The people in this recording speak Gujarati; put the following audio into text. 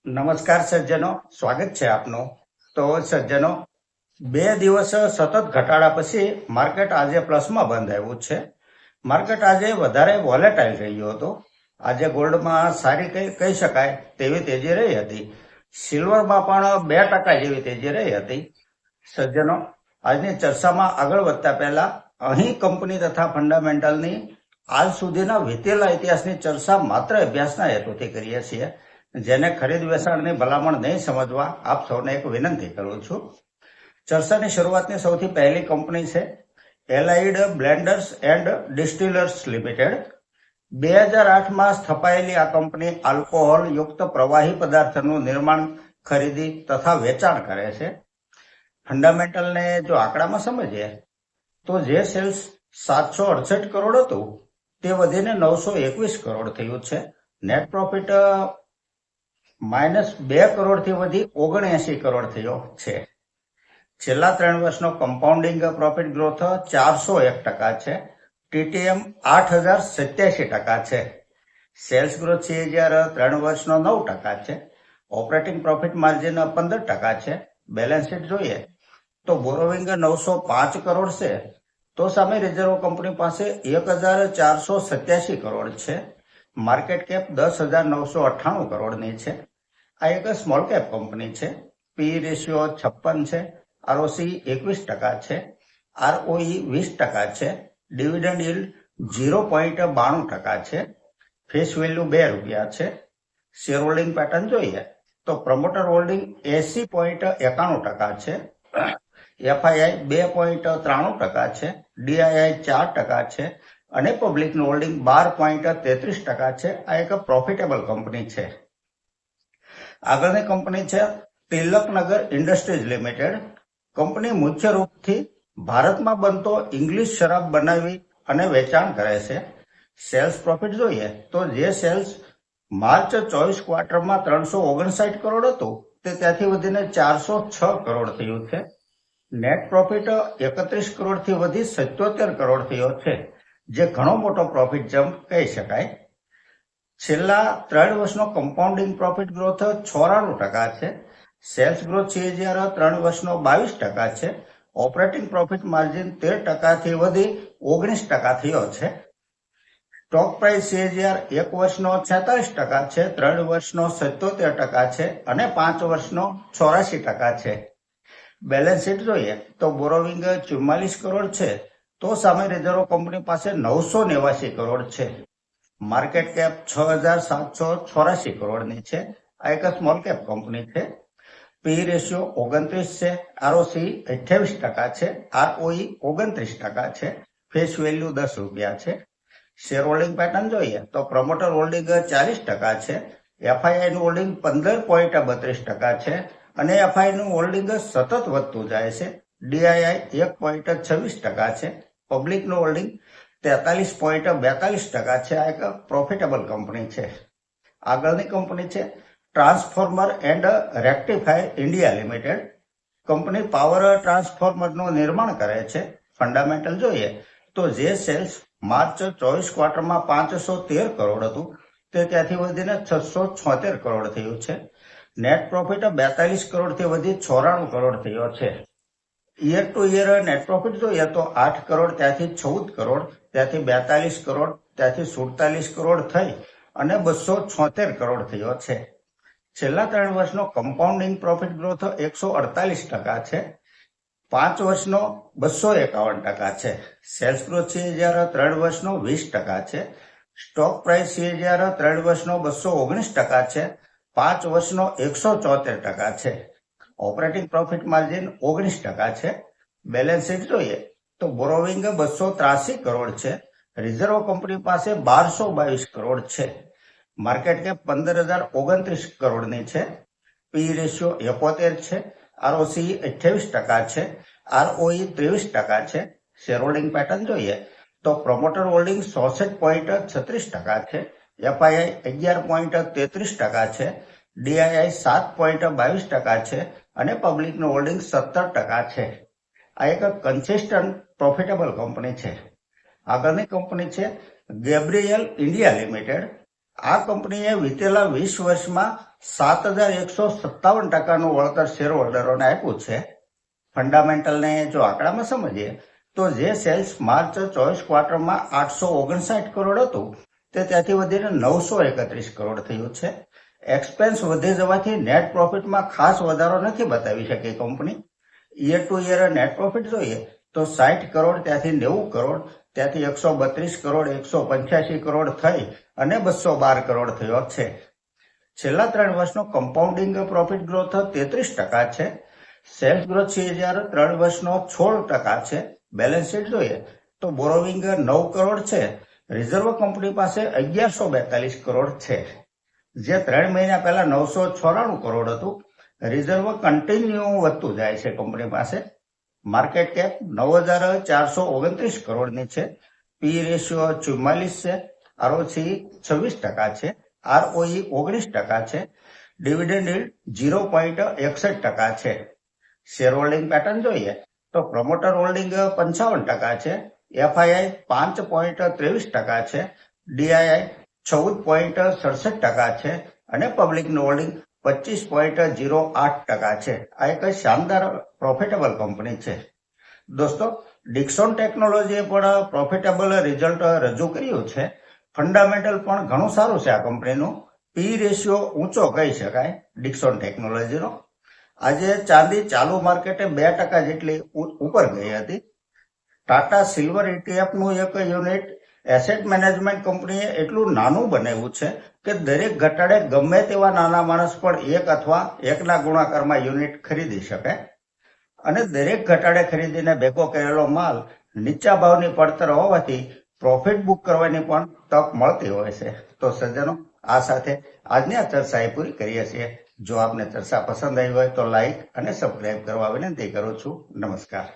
નમસ્કાર સજ્જનો, સ્વાગત છે આપનું. તો સજ્જનો, 2 દિવસ સતત ઘટાડા પછી માર્કેટ આજે પ્લસમાં બંધ આવ્યું છે. માર્કેટ આજે વધારે વોલેટાઇલ રહ્યું હતું. આજે ગોલ્ડમાં સારી કહી શકાય તેવી તેજી રહી હતી. સિલ્વરમાં પણ 2% જેવી તેજી રહી હતી. સજ્જનો, આજની ચર્ચામાં આગળ વધતા પહેલા અહીં કંપની તથા ફંડામેન્ટલની આજ સુધીના વીતેલા ઇતિહાસની ચર્ચા માત્ર અભ્યાસના હેતુથી કરીએ છીએ. જેને ખરીદ વેચાણની ભલામણ નહીં સમજવા આપ સૌને એક વિનંતી કરું છું. ચર્ચાની શરૂઆતની સૌથી પહેલી કંપની છે એલાઇડ બ્લેન્ડર્સ એન્ડ ડિસ્ટિલર્સ લિમિટેડ. 2008માં સ્થપાયેલી આ કંપની આલ્કોહોલ યુક્ત પ્રવાહી પદાર્થનું નિર્માણ, ખરીદી તથા વેચાણ કરે છે. ફંડામેન્ટલને જો આંકડામાં સમજીએ તો જે સેલ્સ 768 કરોડ હતું તે વધીને 921 કરોડ થયું છે. નેટ પ્રોફિટ -2 કરોડથી વધી 79 કરોડ થયો છે. છેલ્લા 3 વર્ષનો કમ્પાઉન્ડિંગ પ્રોફિટ ગ્રોથ 401% છે. ટીટીએમ 8087% છે. સેલ્સ ગ્રોથ CAGR 3 વર્ષનો 9% છે. ઓપરેટિંગ પ્રોફિટ માર્જિન 15% છે. બેલેન્સ શીટ જોઈએ તો બોરોવિંગ 905 કરોડ છે, તો સામે રિઝર્વ કંપની પાસે 1487 કરોડ છે. માર્કેટ કેપ 10,998 કરોડની છે. આ એક સ્મોલ કેપ કંપની છે. પી રેશિયો 56 છે. ROC 21% છે. ROE 20% છે. ડિવિડન્ડ yield 0.92% છે. ફેસ વેલ્યુ ₹2 છે. શેર હોલ્ડિંગ પેટર્ન જોઈએ તો પ્રમોટર હોલ્ડિંગ 80.91% છે. FII 2.93% છે. DII 4% છે અને પબ્લિકનું હોલ્ડિંગ 12.33% છે. આ એક પ્રોફિટેબલ કંપની છે. આગળની કંપની છે તિલકનગર ઇન્ડસ્ટ્રીઝ લિમિટેડ. કંપની મુખ્ય રૂપથી ભારતમાં બનતો ઇંગ્લિશ શરાબ બનાવી અને વેચાણ કરે છે. સેલ્સ પ્રોફિટ જોઈએ તો જે સેલ્સ માર્ચ 24 ક્વાર્ટરમાં 359 કરોડ હતું તે ત્યાંથી વધીને 406 કરોડ થયું છે. નેટ પ્રોફિટ 31 કરોડથી વધી 77 કરોડ થયો છે, જે ઘણો મોટો પ્રોફિટ જમ્પ કહી શકાય. છેલ્લા 3 વર્ષનો કમ્પાઉન્ડિંગ પ્રોફિટ ગ્રોથ 94% છે. સેલ્સ ગ્રોથ CAGR 3 વર્ષનો 22% છે. ઓપરેટિંગ પ્રોફિટ માર્જિન 13%થી વધી 19% થયો છે. સ્ટોક પ્રાઇસ CAGR 1 વર્ષનો 46% છે, 3 વર્ષનો 77% છે અને 5 વર્ષનો 84% છે. બેલેન્સ શીટ જોઈએ તો બોરોવિંગ 44 કરોડ છે, તો સામે રિઝર્વ કંપની પાસે 989 કરોડ છે. માર્કેટ કેપ 6,784 કરોડની છે. આ એક સ્મોલ કેપ કંપની છે. પી રેશિયો 29 છે. ROC 28% છે. ROE 29% છે. ફેસ વેલ્યુ ₹10 છે. શેર હોલ્ડિંગ પેટર્ન જોઈએ તો પ્રમોટર હોલ્ડિંગ 40% છે. FII નું હોલ્ડિંગ 15.32% છે અને FI નું હોલ્ડિંગ સતત વધતું જાય છે. DII 1.26% છે. પબ્લિકનું હોલ્ડિંગ 43.42% છે. આ એક પ્રોફિટેબલ કંપની છે. આગળની કંપની છે transformer and rectifier India limited. Company power ટ્રાન્સફોર્મરનું નિર્માણ કરે છે. ફંડામેન્ટલ જોઈએ તો જે સેલ્સ માર્ચ 24 ક્વાર્ટરમાં 513 કરોડ હતું તે ત્યાંથી વધીને 676 કરોડ થયું છે. નેટ પ્રોફિટ 42 કરોડથી વધી 94 કરોડ થયો છે. Year to year net profit જોઈએ તો 8 કરોડ, ત્યાંથી 14 કરોડ, ત્યાંથી 42 કરોડ, ત્યાંથી 47 કરોડ થઈ અને 276 કરોડ થયો છે. છેલ્લા 3 વર્ષનો કમ્પાઉન્ડિંગ પ્રોફિટ ગ્રોથ 148% છે. 5 વર્ષનો 251% છે. સેલ્સ ગ્રોથ CAGR 3 વર્ષનો 20% છે. સ્ટોક પ્રાઇસ CAGR 3 વર્ષનો 219% છે. 5 વર્ષનો 174% છે. ઓપરેટિંગ પ્રોફિટ માર્જિન 19% છે. બેલેન્સ શીટ જોઈએ તો બોરોવિંગ 283 કરોડ છે. રિઝર્વ કંપની પાસે 1222 કરોડ છે. માર્કેટ કેપ 15,029 કરોડની છે. પી રેશિયો 71 છે. ROC 28% છે. ROE 23% છે. શેર હોલ્ડિંગ પેટર્ન જોઈએ તો પ્રમોટર હોલ્ડિંગ 66.36% છે. FII 11.33% છે. DII 7.22% છે અને પબ્લિકનું હોલ્ડિંગ 17% છે. આ એક કન્સિસ્ટન્ટ પ્રોફિટેબલ કંપની છે. આગળની કંપની છે ગેબ્રિયલ ઇન્ડિયા લિમિટેડ. આ કંપનીએ વીતેલા 20 વર્ષમાં 7,157% વળતર શેર હોલ્ડરોને આપ્યું છે. ફંડામેન્ટલને જો આંકડામાં સમજીએ તો જે સેલ્સ માર્ચ 24 ક્વાર્ટરમાં 859 કરોડ હતું તે ત્યાંથી વધીને 931 કરોડ થયું છે. એક્સપેન્સ વધી જવાથી નેટ પ્રોફિટમાં ખાસ વધારો નથી બતાવી શકી કંપની. Year to year net profit જોઈએ તો 60 કરોડ ત્યાંથી 90 કરોડ ત્યાંથી 132 કરોડ 185 કરોડ થઈ અને 212 કરોડ થયો છે. છેલ્લા 3 વર્ષનો કમ્પાઉન્ડિંગ પ્રોફિટ ગ્રોથ 33% છે. સેલ્સ ગ્રોથ CAGR 3 વર્ષનો 16% છે. બેલેન્સ શીટ જોઈએ તો બોરોવિંગ 9 કરોડ છે. રિઝર્વ કંપની પાસે 1142 કરોડ છે, જે 3 મહિના પહેલા 994 કરોડ હતું. રિઝર્વ કન્ટિન્યુ વધતું જાય છે કંપની પાસે. માર્કેટ કેપ 9,429 કરોડની છે. પી રેશિયો 44 છે. ROCE 26% છે. ROE 19% છે. ડિવિડન્ડ yield 0.61% છે. શેર હોલ્ડિંગ પેટર્ન જોઈએ તો પ્રમોટર હોલ્ડિંગ 55% છે. FII 5.23% છે. DII 14.67% છે અને પબ્લિકનું હોલ્ડિંગ 25.08% છે. આ એક શાનદાર પ્રોફિટેબલ કંપની છે. દોસ્તો, ડિક્સોન ટેકનોલોજીએ પણ પ્રોફિટેબલ રિઝલ્ટ રજૂ કર્યું છે. ફંડામેન્ટલ પણ ઘણું સારું છે આ કંપનીનું. પી રેશિયો ઊંચો કહી શકાય ડિક્સોન ટેકનોલોજીનો. આજે ચાંદી ચાલુ માર્કેટે 2% જેટલી ઉપર ગઈ હતી. ટાટા સિલ્વર ETF નું એક યુનિટ એસેટ મેનેજમેન્ટ કંપનીએ એટલું નાનું બનાવ્યું છે કે દરેક ઘટાડે ગમે તેવા નાના માણસ પણ 1 અથવા 1ના ગુણાકારમાં યુનિટ ખરીદી શકે અને દરેક ઘટાડે ખરીદીને ભેગો કરેલો માલ નીચા ભાવની પડતર હોવાથી પ્રોફિટ બુક કરવાની પણ તક મળતી હોય છે. તો સજ્જનો, આ સાથે આજની આ ચર્ચા એ પૂરી કરીએ છીએ. જો આપને ચર્ચા પસંદ આવી હોય તો લાઈક અને સબસ્ક્રાઇબ કરવા વિનંતી કરું છું. નમસ્કાર.